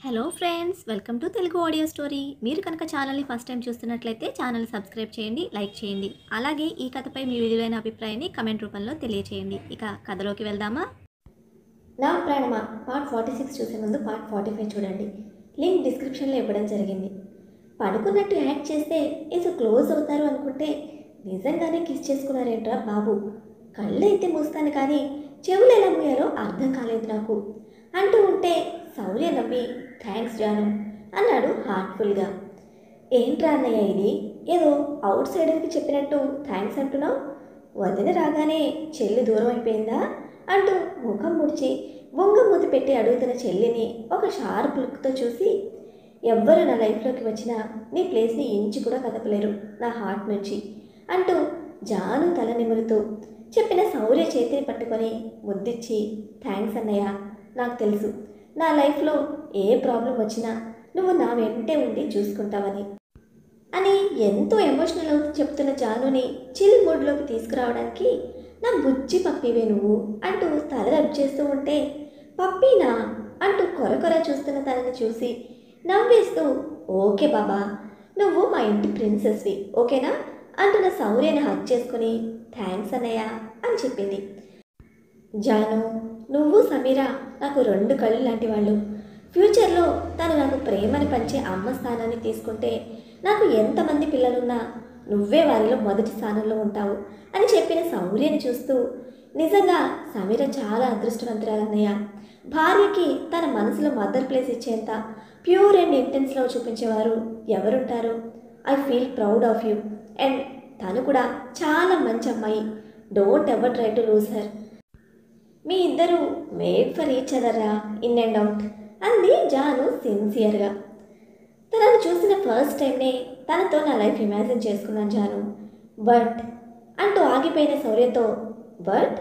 Hello friends, welcome to Telugu audio story. మీరు కనుక ఛానల్ని ఫస్ట్ టైం చూస్తున్నట్లయితే ఛానల్ సబ్స్క్రైబ్ చేయండి, లైక్ చేయండి. అలాగే ఈ కథపై మీ విలువైన అభిప్రాయాన్ని కమెంట్ రూపంలో తెలియచేయండి. ఇక కథలోకి వెళ్దామా? నా ప్రాణమా పార్ట్ 46 చూసే ముందు పార్ట్ 45 చూడండి. లింక్ డిస్క్రిప్షన్లో ఇవ్వడం జరిగింది. పడుకున్నట్టు యాక్ట్ చేస్తే ఏదో క్లోజ్ అవుతారు అనుకుంటే నిజంగానే కిస్ చేసుకున్నారేంట్రా బాబు. కళ్ళు అయితే మూస్తాను కానీ చెవులు ఎలా మూయాలో అర్థం కాలేదు నాకు అంటూ ఉంటే శౌర్య నవ్వి థ్యాంక్స్ జాను అన్నాడు హార్ట్ఫుల్గా. ఏంట్రా అన్నయ్య ఇది, ఏదో అవుట్ సైడర్కి చెప్పినట్టు థ్యాంక్స్ అంటున్నావు? వదిన రాగానే చెల్లి దూరం అయిపోయిందా అంటూ ముఖం ముడిచి బొంగ మూతి పెట్టి అడుగుతున్న చెల్లిని ఒక షార్ప్ లుక్తో చూసి, ఎవ్వరు నా లైఫ్లోకి వచ్చినా నీ ప్లేస్ని ఇంచి కూడా కదపలేరు నా హార్ట్ నుంచి అంటూ జాను తల నిమురుతూ చెప్పిన శౌర్య చేతిని పట్టుకొని ముద్దిచ్చి, థ్యాంక్స్ అన్నయ్య, నాకు తెలుసు నా లైఫ్లో ఏ ప్రాబ్లం వచ్చినా నువ్వు నా వెంటే ఉండి చూసుకుంటావని అని ఎంతో ఎమోషనల్ అవుతూ చెప్తున్న జానుని చిల్ మూడ్లోకి తీసుకురావడానికి, నా బుజ్జి పప్పివే నువ్వు అంటూ తల రబ్ చేస్తూ ఉంటే, పప్పీనా అంటూ కొర చూస్తున్న తనని చూసి నవ్వేస్తూ, ఓకే బాబా, నువ్వు మా ఇంటి ప్రిన్సెస్వి ఓకేనా అంటున్న శౌర్యని హక్ చేసుకుని థ్యాంక్స్ అన్నయ్య అని చెప్పింది. జాను, నువ్వు సమీరా నాకు రెండు కళ్ళు లాంటి వాళ్ళు. ఫ్యూచర్లో తను నాకు ప్రేమని పంచే అమ్మ స్థానాన్ని తీసుకుంటే నాకు ఎంతమంది పిల్లలున్నా నువ్వే వారిలో మొదటి స్థానంలో ఉంటావు అని చెప్పిన శౌర్యని చూస్తూ, నిజంగా సమీర చాలా అదృష్టవంతురాలన్నయ్య. భార్యకి తన మనసులో మదర్ ప్లేస్ ఇచ్చేంత ప్యూర్ అండ్ ఇంటెన్స్ లవ్ చూపించేవారు ఎవరుంటారు? I feel proud of you. And తను కూడా చాలా మంచి అమ్మాయి. Don't ever try to lose her. మీ ఇద్దరు మేడ్ ఫర్ ఈచ్ అదర్రా ఇన్ అండ్ అవుట్ అంది జాను సిన్సియర్గా. తనను చూసిన ఫస్ట్ టైంనే తనతో నా లైఫ్ ఇమాజిన్ చేసుకున్నాను జాను. బట్ అంటూ ఆగిపోయిన శౌర్యతో, బట్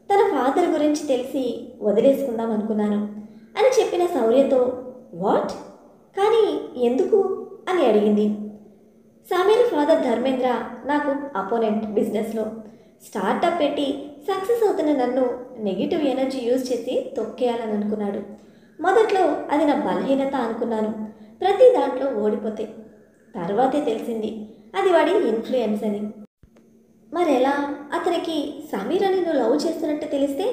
తన ఫాదర్ గురించి తెలిసి వదిలేసుకుందాం అనుకున్నాను అని చెప్పిన శౌర్యతో, వాట్, కానీ ఎందుకు అని అడిగింది. సమీర్ ఫాదర్ ధర్మేంద్ర నాకు అపోనెంట్ బిజినెస్లో. స్టార్టప్ పెట్టి సక్సెస్ అవుతున్న నన్ను నెగిటివ్ ఎనర్జీ యూజ్ చేసి తొక్కేయాలని అనుకున్నాడు. మొదట్లో అది నా బలహీనత అనుకున్నాను, ప్రతి దాంట్లో ఓడిపోతే. తర్వాతే తెలిసింది అది వాడి ఇన్ఫ్లుయెన్స్ అని. మరెలా అతనికి సమీరని నువ్వు లవ్ చేస్తున్నట్టు తెలిస్తే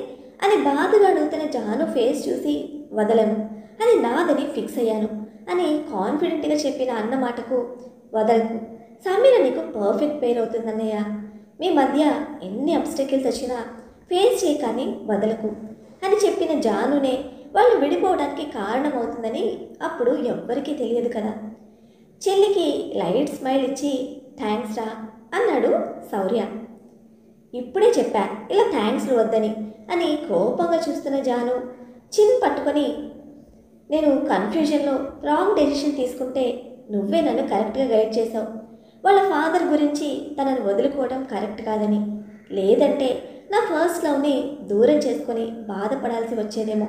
అని బాధగా అడుగుతున్న జాను ఫేస్ చూసి, వదలను, అది నాదని ఫిక్స్ అయ్యాను అని కాన్ఫిడెంట్గా చెప్పిన అన్న మాటకు, వదలకు, సమీర నీకు పర్ఫెక్ట్ పేరు అవుతుందన్నయ్య. మీ మధ్య ఎన్ని అబ్స్టకిల్స్ వచ్చినా ఫేస్ చేయి కానీ వదలకు అని చెప్పిన జానునే వాళ్ళు విడిపోవడానికి కారణమవుతుందని అప్పుడు ఎవ్వరికీ తెలియదు కదా. చెల్లికి లైట్ స్మైల్ ఇచ్చి థ్యాంక్స్ రా అన్నాడు శౌర్య. ఇప్పుడే చెప్పా ఇలా థ్యాంక్స్లు వద్దని అని కోపంగా చూస్తున్న జాను చిన్ పట్టుకొని, నేను కన్ఫ్యూజన్లో రాంగ్ డెసిషన్ తీసుకుంటే నువ్వే నన్ను కరెక్ట్గా గైడ్ చేసావు. వాళ్ళ ఫాదర్ గురించి తనను వదులుకోవడం కరెక్ట్ కాదని, లేదంటే నా ఫస్ట్ లవ్ని దూరం చేసుకొని బాధపడాల్సి వచ్చేదేమో.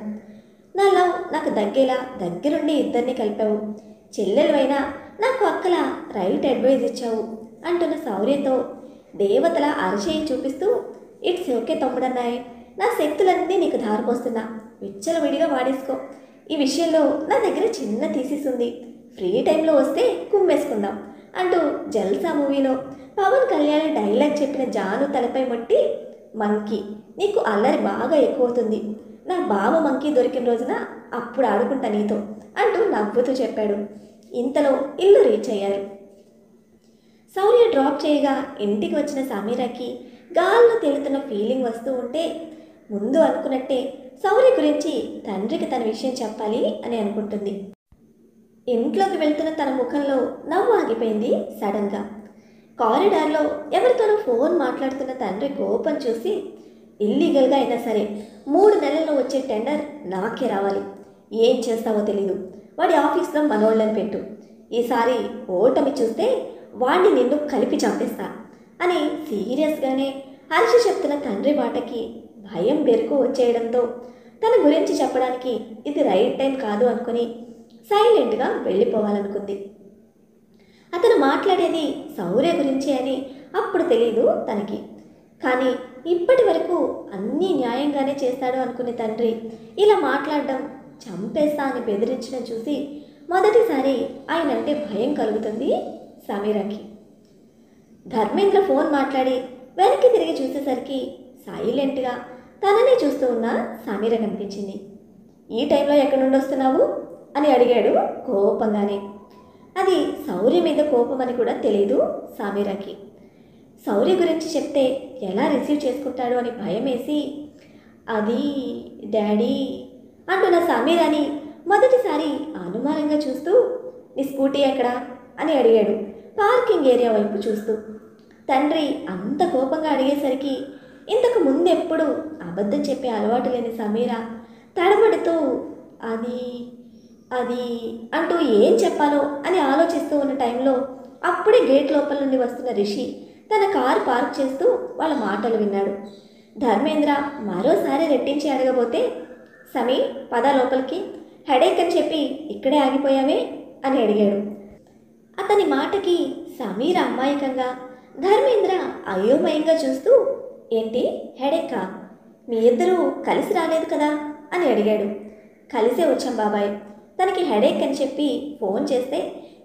నా లవ్ నాకు దగ్గేలా దగ్గరుండి ఇద్దరిని కలిపావు. చెల్లెలువైనా నాకు అక్కలా రైట్ అడ్వైజ్ ఇచ్చావు అంటున్న శౌర్యతో దేవతల అరచేయి చూపిస్తూ, ఇట్స్ ఓకే తమ్ముడన్నాయ్, నా శక్తులన్నీ నీకు ధారపోస్తున్నా, విచ్చలవిడిగా వాడేసుకో. ఈ విషయంలో నా దగ్గర చిన్న థీసిస్ ఉంది, ఫ్రీ టైంలో వస్తే కుమ్మేసుకుందాం అంటూ జల్సా మూవీలో పవన్ కళ్యాణ్ డైలాగ్ చెప్పిన జాను తలపై మొట్టి, మంకీ, నీకు అల్లరి బాగా ఎక్కువవుతుంది, నా బావ మంకీ దొరికిన రోజున అప్పుడు ఆడుకుంటా నీతో అంటూ నవ్వుతూ చెప్పాడు. ఇంతలో ఇల్లు రీచ్ అయ్యారు. శౌర్య డ్రాప్ చేయగా ఇంటికి వచ్చిన సమీరాకి గాల్లో తేలుతున్న ఫీలింగ్ వస్తూ ఉంటే, ముందు అనుకున్నట్టే శౌర్య గురించి తండ్రికి తన విషయం చెప్పాలి అని అనుకుంటుంది. ఇంట్లోకి వెళ్తున్న తన ముఖంలో నవ్వు ఆగిపోయింది సడన్గా. కారిడార్లో ఎవరితోనో ఫోన్ మాట్లాడుతున్న తండ్రి కోపం చూసి, ఇల్లీగల్గా అయినా సరే 3 నెలల్లో వచ్చే టెండర్ నాకే రావాలి, ఏం చేస్తావో తెలీదు, వాడి ఆఫీస్లో మనోళ్ళని పెట్టు, ఈసారి ఓటమి చూస్తే వాడిని నిన్ను కలిపి చంపేస్తా అని సీరియస్గానే హర్ష చెప్తున్న తండ్రి మాటకి భయం బెరుకు వచ్చేయడంతో తన గురించి చెప్పడానికి ఇది రైట్ టైం కాదు అనుకుని సైలెంట్గా వెళ్ళిపోవాలనుకుంది. అతను మాట్లాడేది శౌర్య గురించి అని అప్పుడు తెలీదు తనకి. కానీ ఇప్పటి వరకు అన్నీ న్యాయంగానే చేస్తాడు అనుకునే తండ్రి ఇలా మాట్లాడడం చంపేస్తా అని బెదిరించడం చూసి మొదటిసారి ఆయనంటే భయం కలుగుతుంది సమీరాకి. ధర్మేంద్ర ఫోన్ మాట్లాడి వెనక్కి తిరిగి చూసేసరికి సైలెంట్గా తననే చూస్తూ ఉన్న సమీర కనిపించింది. ఈ టైంలో ఎక్కడి నుండి వస్తున్నావు అని అడిగాడు కోపంగానే. అది శౌర్య మీద కోపం అని కూడా తెలియదు సమీరకి. శౌర్య గురించి చెప్తే ఎలా రిసీవ్ చేసుకుంటాడు అని భయం వేసి అది డాడీ అంటున్న సమీరాని మొదటిసారి అనుమానంగా చూస్తూ నీ స్కూటీ ఎక్కడా అని అడిగాడు పార్కింగ్ ఏరియా వైపు చూస్తూ. తండ్రి అంత కోపంగా అడిగేసరికి ఇంతకు ముందెప్పుడు అబద్ధం చెప్పే అలవాటు లేని సమీర తడబడుతూ అది అది అంటూ ఏం చెప్పాలో అని ఆలోచిస్తూ ఉన్న టైంలో అప్పుడే గేట్ లోపల నుండి వస్తున్న రిషి తన కారు పార్క్ చేస్తూ వాళ్ళ మాటలు విన్నాడు. ధర్మేంద్ర మరోసారి రెట్టించి అడగబోతే సమీ పద లోపలికి, హెడేక్ అని చెప్పి ఇక్కడే ఆగిపోయావే అని అడిగాడు. అతని మాటకి సమీర అమాయకంగా, ధర్మేంద్ర అయోమయంగా చూస్తూ ఏంటి హెడేకా, మీ ఇద్దరూ కలిసి రాలేదు కదా అని అడిగాడు. కలిసే వచ్చాం బాబాయ్, తనకి హెడేక్ అని చెప్పి ఫోన్ చేస్తే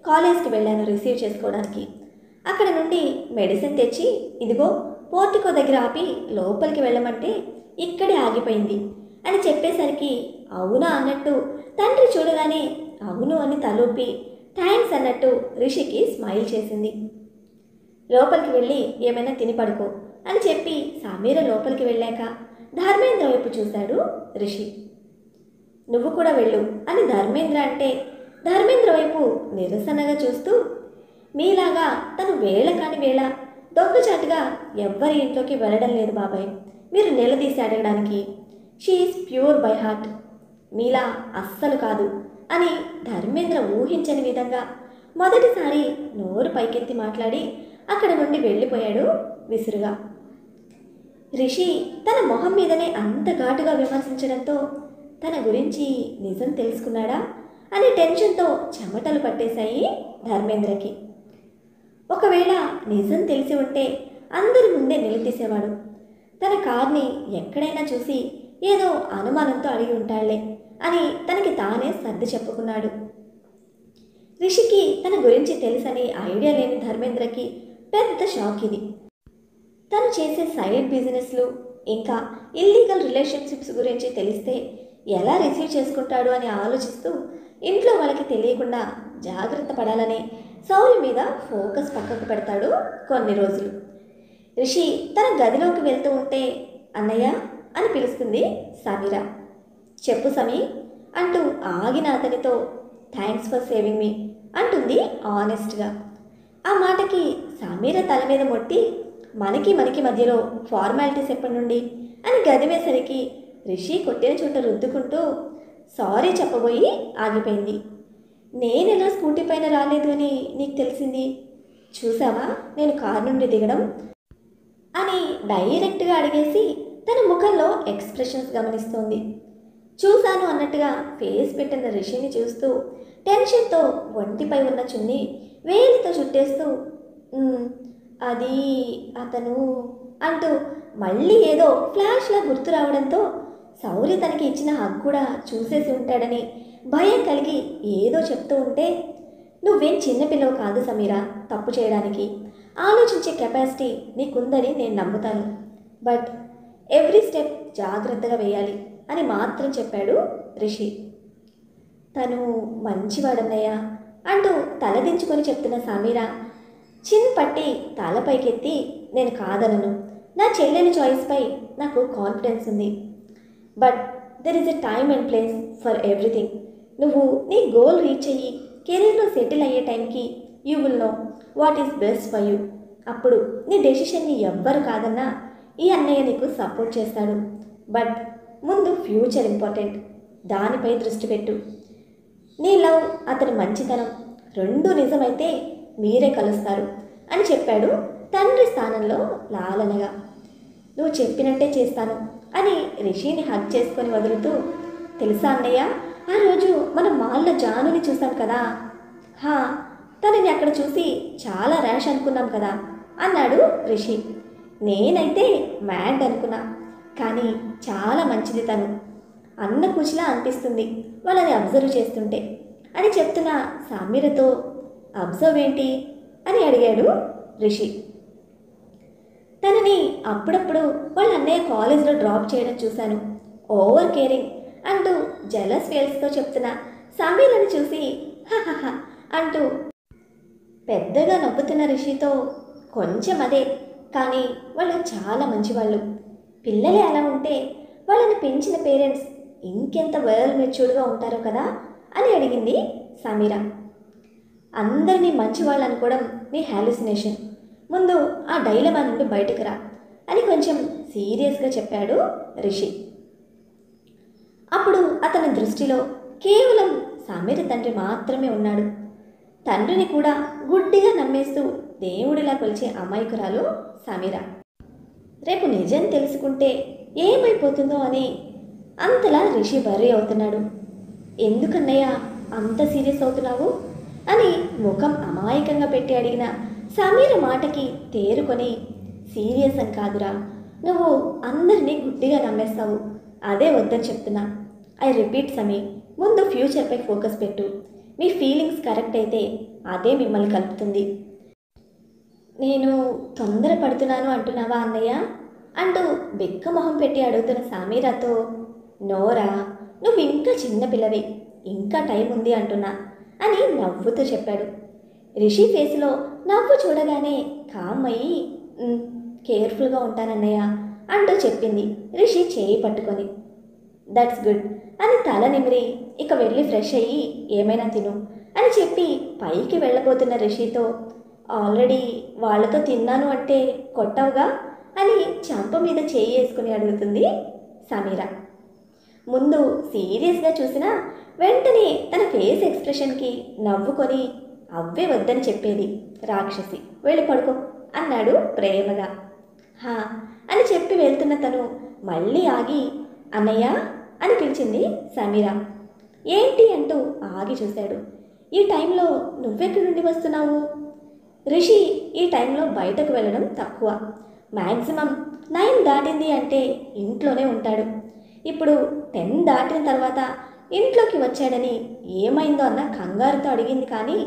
కాలేజ్కి వెళ్ళాను రిసీవ్ చేసుకోవడానికి. అక్కడ నుండి మెడిసిన్ తెచ్చి ఇదిగో పోర్టికో దగ్గర ఆపి లోపలికి వెళ్ళమంటే ఇక్కడే ఆగిపోయింది అని చెప్పేసరికి అవునా అన్నట్టు తండ్రి చూడగానే అవును అని తలూపి థ్యాంక్స్ అన్నట్టు రిషికి స్మైల్ చేసింది. లోపలికి వెళ్ళి ఏమైనా తిని పడుకో అని చెప్పి సమీర లోపలికి వెళ్ళాక ధర్మేంద్ర వైపు చూశాడు రిషి. నువ్వు కూడా వెళ్ళు అని ధర్మేంద్ర అంటే ధర్మేంద్ర వైపు నిరసనగా చూస్తూ మీలాగా తను వేళ కాని వేళ దొంగచాటుగా ఎవ్వరి ఇంట్లోకి వెళ్ళడం లేదు బాబాయ్, మీరు నిలదీసి అడగడానికి. షీఈస్ ప్యూర్ బై హార్ట్, మీలా అస్సలు కాదు అని ధర్మేంద్ర ఊహించని విధంగా మొదటిసారి నోరు పైకెత్తి మాట్లాడి అక్కడ నుండి వెళ్ళిపోయాడు విసురుగా. రిషి తన మొహం మీదనే అంత ఘాటుగా విమర్శించడంతో తన గురించి నిజం తెలుసుకున్నాడా అనే టెన్షన్తో చెమటలు పట్టేశాయి ధర్మేంద్రకి. ఒకవేళ నిజం తెలిసి ఉంటే అందరి ముందే నిలదీసేవాడు. తన కార్ని ఎక్కడైనా చూసి ఏదో అనుమానంతో అడిగి ఉంటాళ్లే అని తనకి తానే సర్ది చెప్పుకున్నాడు. రిషికి తన గురించి తెలుసని ఐడియా లేని ధర్మేంద్రకి పెద్ద షాక్ ఇది. తను చేసే సైడ్ బిజినెస్లు ఇంకా ఇల్లీగల్ రిలేషన్షిప్స్ గురించి తెలిస్తే ఎలా రిసీవ్ చేసుకుంటాడు అని ఆలోచిస్తూ ఇంట్లో వాళ్ళకి తెలియకుండా జాగ్రత్త పడాలని శౌర్య మీద ఫోకస్ పక్కకు పెడతాడు కొన్ని రోజులు. రిషి తన గదిలోకి వెళ్తూ ఉంటే అన్నయ్య అని పిలుస్తుంది సమీర. చెప్పు సమీ అంటూ ఆగిన అతనితో థ్యాంక్స్ ఫర్ సేవింగ్ మీ అంటుంది ఆనెస్ట్గా. ఆ మాటకి సమీర తల మీద మొట్టి మనకి మధ్యలో ఫార్మాలిటీస్ ఎప్పటి నుండి అని గదివేసరికి రిషి కొట్టిన చోట రుద్దుకుంటూ సారీ చెప్పబోయి ఆగిపోయింది. నేనెలా స్కూటీ పైన రాలేదు అని నీకు తెలిసింది, చూసావా నేను కారు నుండి దిగడం అని డైరెక్ట్గా అడిగేసి తన ముఖంలో ఎక్స్ప్రెషన్స్ గమనిస్తోంది. చూశాను అన్నట్టుగా ఫేస్ పెట్టిన రిషిని చూస్తూ టెన్షన్తో ఒంటిపై ఉన్న చున్ని వేలితో చుట్టేస్తూ అది అతను అంటూ మళ్ళీ ఏదో ఫ్లాష్లా గుర్తు రావడంతో శౌర్య తనకి ఇచ్చిన హగ్ కూడా చూసేసి ఉంటాడని భయం కలిగి ఏదో చెప్తూ ఉంటే నువ్వేం చిన్నపిల్లవు కాదు సమీరా తప్పు చేయడానికి, ఆలోచించే కెపాసిటీ నీకుందని నేను నమ్ముతాను, బట్ ఎవ్రీ స్టెప్ జాగ్రత్తగా వేయాలి అని మాత్రం చెప్పాడు రిషి. తను మంచివాడన్నయ్య అంటూ తలదించుకొని చెప్తున్న సమీర చిన్ పట్టి తలపైకెత్తి నేను కాదనను, నా చెల్లెలి చాయిస్పై నాకు కాన్ఫిడెన్స్ ఉంది, but there is a time and place for everything. నువ్వు నీ గోల్ రీచ్ అయ్యి కెరీర్లో సెటిల్ అయ్యే టైంకి you will know what is best for you. అప్పుడు నీ డెసిషన్ని ఎవ్వరు కాదన్నా ఈ అన్నయ్య నీకు సపోర్ట్ చేస్తాడు, బట్ ముందు ఫ్యూచర్ ఇంపార్టెంట్, దానిపై దృష్టి పెట్టు. నీ లవ్ అతని మంచితనం రెండూ నిజమైతే మీరే కలుస్తారు అని చెప్పాడు తండ్రి స్థానంలో లాలనగా. నువ్వు చెప్పినట్టే చేస్తాను అని రిషిని హగ్ చేసుకొని వదులుతూ తెలుసా అన్నయ్య, ఆ రోజు మనం మాల్లో జానుని చూసాం కదా, తనని అక్కడ చూసి చాలా ర్యాష్ అనుకున్నాం కదా అన్నాడు రిషి. నేనైతే మ్యాడ్ అనుకున్నా, కానీ చాలా మంచిది, తను అన్న కూచిలా అనిపిస్తుంది, వాళ్ళని అబ్జర్వ్ చేస్తుంటే అని చెప్తున్న సమీరతో అబ్జర్వ్ ఏంటి అని అడిగాడు రిషి. తనని అప్పుడప్పుడు వాళ్ళ అన్నయ్య కాలేజ్లో డ్రాప్ చేయడం చూశాను, ఓవర్ కేరింగ్ అంటూ జలస్ ఫేల్స్తో చెప్తున్న సమీరని చూసి హహహ అంటూ పెద్దగా నవ్వుతున్న రిషితో కొంచెం అదే, కానీ వాళ్ళు చాలా మంచివాళ్ళు, పిల్లలే అలా ఉంటే వాళ్ళని పెంచిన పేరెంట్స్ ఇంకెంత వెల్ మెచ్యూర్డ్గా ఉంటారో కదా అని అడిగింది సమీర. అందరినీ మంచివాళ్ళు అనుకోవడం నీ హాలుసినేషన్, ముందు ఆ డైలమా నుండి బయటకు రా అని కొంచెం సీరియస్గా చెప్పాడు రిషి. అప్పుడు అతని దృష్టిలో కేవలం సమీర తండ్రి మాత్రమే ఉన్నాడు. తండ్రిని కూడా గుడ్డిగా నమ్మేస్తూ దేవుడిలా కొలిచే అమాయకురాలు సమీర. రేపు నిజం తెలుసుకుంటే ఏమైపోతుందో అని అంతలా రిషి వర్రీ అవుతున్నాడు. ఎందుకన్నయ్య అంత సీరియస్ అవుతున్నావు అని ముఖం అమాయకంగా పెట్టి అడిగిన సమీర మాటకి తేరుకొని, సీరియస్ అని కాదురా, నువ్వు అందరినీ గుడ్డిగా నమ్మేస్తావు, అదే వద్దని చెప్తున్నా. ఐ రిపీట్ సమీ, ముందు ఫ్యూచర్పై ఫోకస్ పెట్టు. మీ ఫీలింగ్స్ కరెక్ట్ అయితే అదే మిమ్మల్ని కలుపుతుంది. నేను తొందరపడుతున్నాను అంటున్నావా అన్నయ్య అంటూ బిక్క మొహం పెట్టి అడుగుతున్న సమీరతో, నోరా, నువ్వు ఇంకా చిన్నపిల్లవి, ఇంకా టైం ఉంది అంటున్నా అని నవ్వుతూ చెప్పాడు. రిషి ఫేస్లో నవ్వు చూడగానే కామ్మయ్యి కేర్ఫుల్గా ఉంటానన్నయ్య అంటూ చెప్పింది రిషి చేయి పట్టుకొని. దట్స్ గుడ్ అని తల నిమిరి ఇక వెళ్ళి ఫ్రెష్ అయ్యి ఏమైనా తిను అని చెప్పి పైకి వెళ్ళబోతున్న రిషితో, ఆల్రెడీ వాళ్ళతో తిన్నాను అంటే కొట్టవుగా అని చంప మీద చేయి వేసుకుని అడుగుతుంది సమీర. ముందు సీరియస్గా చూసినా వెంటనే తన ఫేస్ ఎక్స్ప్రెషన్కి నవ్వుకొని అవ్వే వద్దని చెప్పేది రాక్షసి, వెళ్ళి పడుకో అన్నాడు ప్రేమగా. హా అని చెప్పి వెళ్తున్న తను మళ్ళీ ఆగి అన్నయ్య అని పిలిచింది సమీర. ఏంటి అంటూ ఆగి చూశాడు. ఈ టైంలో నువ్వెక్కడి నుండి వస్తున్నావు? రిషి ఈ టైంలో బయటకు వెళ్ళడం తక్కువ, మ్యాక్సిమం 9 దాటింది అంటే ఇంట్లోనే ఉంటాడు. ఇప్పుడు 10 దాటిన తర్వాత ఇంట్లోకి వచ్చాడని ఏమైందో అన్న కంగారుతో అడిగింది, కానీ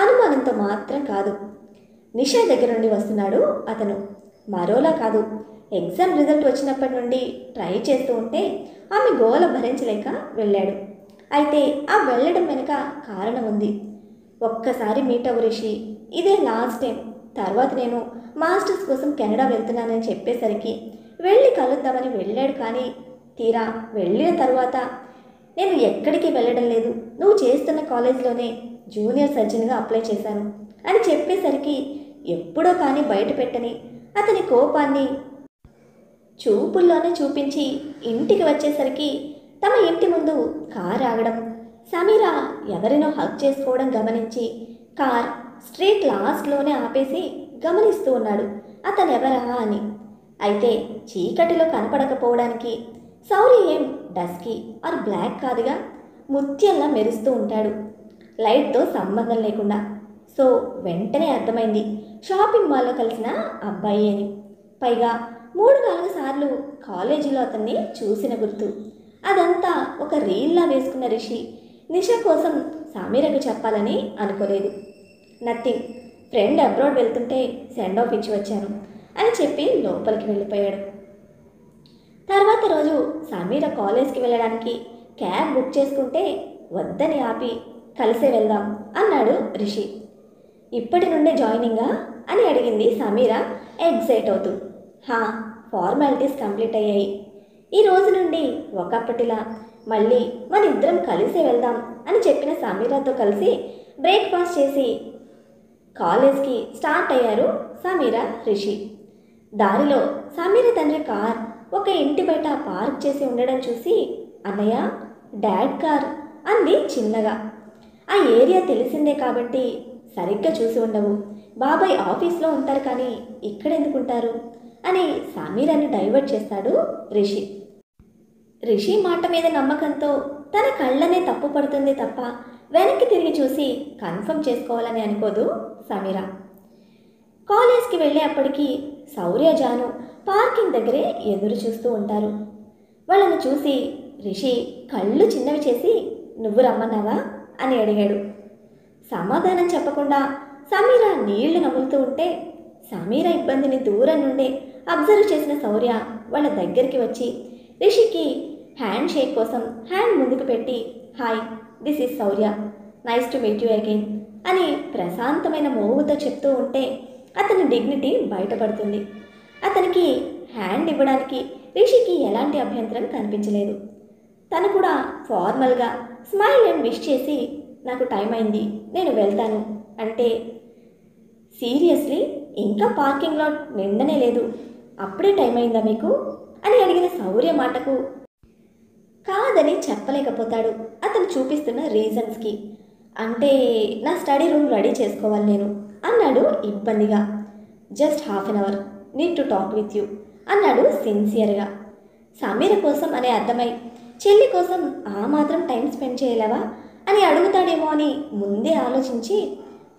అనుమానంతో మాత్రం కాదు. నిషా దగ్గర నుండి వస్తున్నాడు అతను, మరోలా కాదు. ఎగ్జామ్ రిజల్ట్ వచ్చినప్పటి నుండి ట్రై చేస్తూ ఉంటే ఆమె గోల భరించలేక వెళ్ళాడు. అయితే ఆ వెళ్ళడం వెనుక కారణం ఉంది. ఒక్కసారి మీట్ అవ్వు రిషి, ఇదే లాస్ట్ టైం, తర్వాత నేను మాస్టర్స్ కోసం కెనడా వెళ్తున్నానని చెప్పేసరికి వెళ్ళి కలుద్దామని వెళ్ళాడు. కానీ తీరా వెళ్ళిన తర్వాత నేను ఎక్కడికి వెళ్ళడం లేదు, నువ్వు చేస్తున్న కాలేజీలోనే జూనియర్ సర్జన్గా అప్లై చేశాను అని చెప్పేసరికి ఎప్పుడో కానీ బయట పెట్టని అతని కోపాన్ని చూపుల్లోనే చూపించి ఇంటికి వచ్చేసరికి తమ ఇంటి ముందు కార్ ఆగడం, సమీర ఎవరినో హగ్ చేసుకోవడం గమనించి కార్ స్ట్రీట్ లాస్ట్లోనే ఆపేసి గమనిస్తూ ఉన్నాడు అతనెవరా అని. అయితే చీకటిలో కనపడకపోవడానికి సౌరి ఏం డస్కీ ఆర్ బ్లాక్ కాదుగా, ముత్యంలా మెరుస్తూ ఉంటాడు లైట్తో సంబంధం లేకుండా. సో వెంటనే అర్థమైంది షాపింగ్ మాల్లో కలిసిన అబ్బాయి అని. పైగా 3-4 సార్లు కాలేజీలో అతన్ని చూసిన గుర్తు. అదంతా ఒక రీల్లా వేసుకున్న రిషి నిషా కోసం సమీరకు చెప్పాలని అనుకోలేదు. నథింగ్, ఫ్రెండ్ అబ్రాడ్ వెళ్తుంటే సెండ్ ఆఫ్ ఇచ్చి వచ్చాను అని చెప్పి లోపలికి వెళ్ళిపోయాడు. తర్వాత రోజు సమీర కాలేజ్కి వెళ్ళడానికి క్యాబ్ బుక్ చేసుకుంటే వద్దని ఆపి కలిసే వెళ్దాం అన్నాడు రిషి. ఇప్పటి నుండే జాయినింగా అని అడిగింది సమీర ఎగ్జైట్ అవుతూ. హా, ఫార్మాలిటీస్ కంప్లీట్ అయ్యాయి. ఈ రోజు నుండి ఒకప్పటిలా మళ్ళీ మన ఇద్దరం కలిసే వెళ్దాం అని చెప్పిన సమీరతో కలిసి బ్రేక్ఫాస్ట్ చేసి కాలేజ్కి స్టార్ట్ అయ్యారు సమీర రిషి. దారిలో సమీర తండ్రి కార్ ఒక ఇంటి బయట పార్క్ చేసి ఉండడం చూసి, అన్నయ్య, డాడ్ కార్ అంది చిన్నగా. ఆ ఏరియా తెలిసిందే కాబట్టి సరిగ్గా చూసి ఉండవు, బాబాయ్ ఆఫీస్లో ఉంటారు కానీ ఇక్కడెందుకుంటారు అని సమీరాన్ని డైవర్ట్ చేస్తాడు రిషి. రిషి మాట మీద నమ్మకంతో తన కళ్ళనే తప్పు పడుతుంది తప్ప వెనక్కి తిరిగి చూసి కన్ఫర్మ్ చేసుకోవాలని అనుకోదు సమీర. కాలేజ్కి వెళ్ళేప్పటికీ శౌర్య, జాను పార్కింగ్ దగ్గరే ఎదురు చూస్తూ ఉంటారు. వాళ్ళను చూసి రిషి కళ్ళు చిన్నవి చేసి నువ్వు రమ్మన్నావా అని అడిగాడు. సమాధానం చెప్పకుండా సమీర నీళ్లు నములుతూ ఉంటే సమీర ఇబ్బందిని దూరం నుండే అబ్జర్వ్ చేసిన శౌర్య వాళ్ళ దగ్గరికి వచ్చి రిషికి హ్యాండ్ షేక్ కోసం హ్యాండ్ ముందుకు పెట్టి, hi, this is Shaurya, nice to meet you again అని ప్రశాంతమైన మోగుతో చెప్తూ ఉంటే అతని డిగ్నిటీ బయటపడుతుంది. అతనికి హ్యాండ్ ఇవ్వడానికి రిషికి ఎలాంటి అభ్యంతరం కనిపించలేదు. తను కూడా ఫార్మల్గా స్మైల్ అండ్ విష్ చేసి, నాకు టైం అయింది, నేను వెళ్తాను అంటే, సీరియస్లీ ఇంకా పార్కింగ్ లాట్ నిండనే లేదు, అప్పుడే టైం అయిందా మీకు అని అడిగిన శౌర్య మాటకు కాదని చెప్పలేకపోతాడు అతను చూపిస్తున్న రీజన్స్కి. అంటే నా స్టడీ రూమ్ రెడీ చేసుకోవాలి నేను అన్నాడు ఇబ్బందిగా. Just half an hour, need to talk with you అన్నాడు సిన్సియర్గా. సమీర కోసం అనే అర్థమై చెల్లి కోసం ఆ మాత్రం టైం స్పెండ్ చేయలేవా అని అడుగుతాడేమో అని ముందే ఆలోచించి,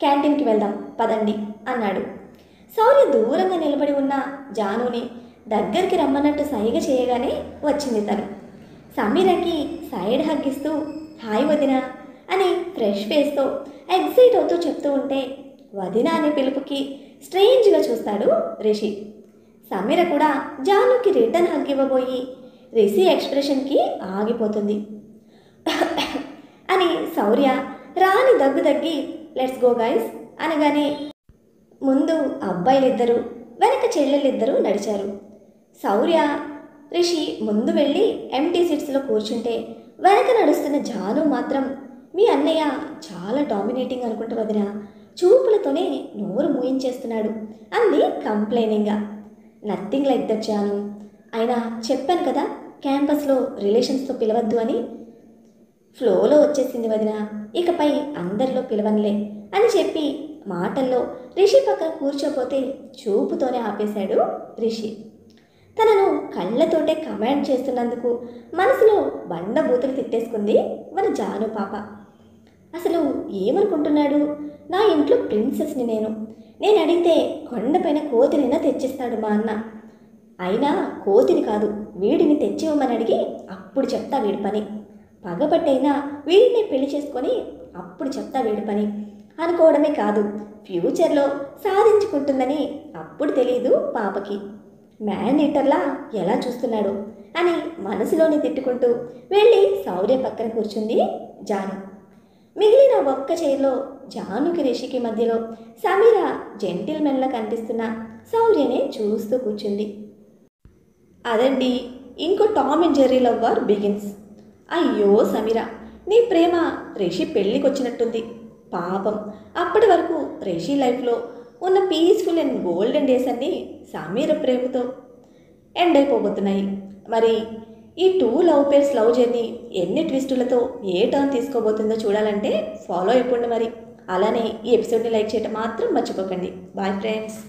క్యాంటీన్కి వెళ్దాం పదండి అన్నాడు. శౌర్య దూరంగా నిలబడి ఉన్న జానుని దగ్గరికి రమ్మన్నట్టు సైగ చేయగానే వచ్చింది తను. సమీరకి సైడ్ హగ్గిస్తూ హాయ్ వదిన అని ఫ్రెష్ ఫేస్తో ఎగ్జైట్ అవుతూ చెప్తూ ఉంటే వదిన అనే పిలుపుకి స్ట్రేంజ్గా చూస్తాడు రిషి. సమీర కూడా జానుకి రిటర్న్ హగ్ ఇవ్వబోయి రిషి ఎక్స్ప్రెషన్కి ఆగిపోతుంది. అని శౌర్య రాని దగ్గు దగ్గి లెట్స్ గో గైస్ అనగానే ముందు అబ్బాయిలిద్దరూ వెనక చెల్లెళ్ళిద్దరూ నడిచారు. శౌర్య రిషి ముందు వెళ్ళి ఎంటీ సీట్స్లో కూర్చుంటే వెనక నడుస్తున్న జాను మాత్రం, మీ అన్నయ్య చాలా డామినేటింగ్ అనుకుంటూ వదిన, చూపులతోనే నోరు మూయించేస్తున్నాడు అంది కంప్లైనింగ్గా. నథింగ్ లైక్ దట్ జాను, అయినా చెప్పాను కదా క్యాంపస్లో రిలేషన్స్తో పిలవద్దు అని. ఫ్లోలో వచ్చేసింది వదిన, ఇకపై అందరిలో పిలవనులే అని చెప్పి మాటల్లో రిషి పక్కన కూర్చోపోతే చూపుతోనే ఆపేశాడు రిషి. తనను కళ్ళతోటే కమాండ్ చేస్తున్నందుకు మనసులో బండబూతులు తిట్టేసుకుంది మన జాను పాప. అసలు ఏమనుకుంటున్నాడు, నా ఇంట్లో ప్రిన్సెస్ని నేను అడిగితే కొండపైన కోతినైనా తెచ్చిస్తాడు మా అన్న. అయినా కోతిని కాదు వీడిని తెచ్చివ్వమని అడిగి అప్పుడు చెప్తా వీడి పని, పగబట్టైనా వీడిని పెళ్లి చేసుకొని అప్పుడు చెప్తా వీడి పని అనుకోవడమే కాదు, ఫ్యూచర్లో సాధించుకుంటుందని అప్పుడు తెలియదు పాపకి. మ్యాన్ ఈటర్లా ఎలా చూస్తున్నాడు అని మనసులోని తిట్టుకుంటూ వెళ్ళి శౌర్య పక్కన కూర్చుంది జాను. మిగిలిన ఒక్క చైర్లో జానుకి రిషికి మధ్యలో సమీర జెంటిల్మెన్లా కనిపిస్తున్న శౌర్యనే చూస్తూ కూర్చుంది. అదండి ఇంకో Tom and Jerry love war begins. అయ్యో సమీర, నీ ప్రేమ రిషి పెళ్ళికి వచ్చినట్టుంది. పాపం అప్పటి వరకు రిషి లైఫ్లో ఉన్న పీస్ఫుల్ అండ్ గోల్డెన్ డేస్ అన్నీ సమీర ప్రేమతో ఎండ్ అయిపోబోతున్నాయి. మరి ఈ 2 లవ్ పేర్స్ లవ్ జర్నీ ఎన్ని ట్విస్టులతో ఏ టర్న్ తీసుకోబోతుందో చూడాలంటే ఫాలో అయిపోండి మరి. అలానే ఈ ఎపిసోడ్ని లైక్ చేయడం మాత్రం మర్చిపోకండి. Boy friends.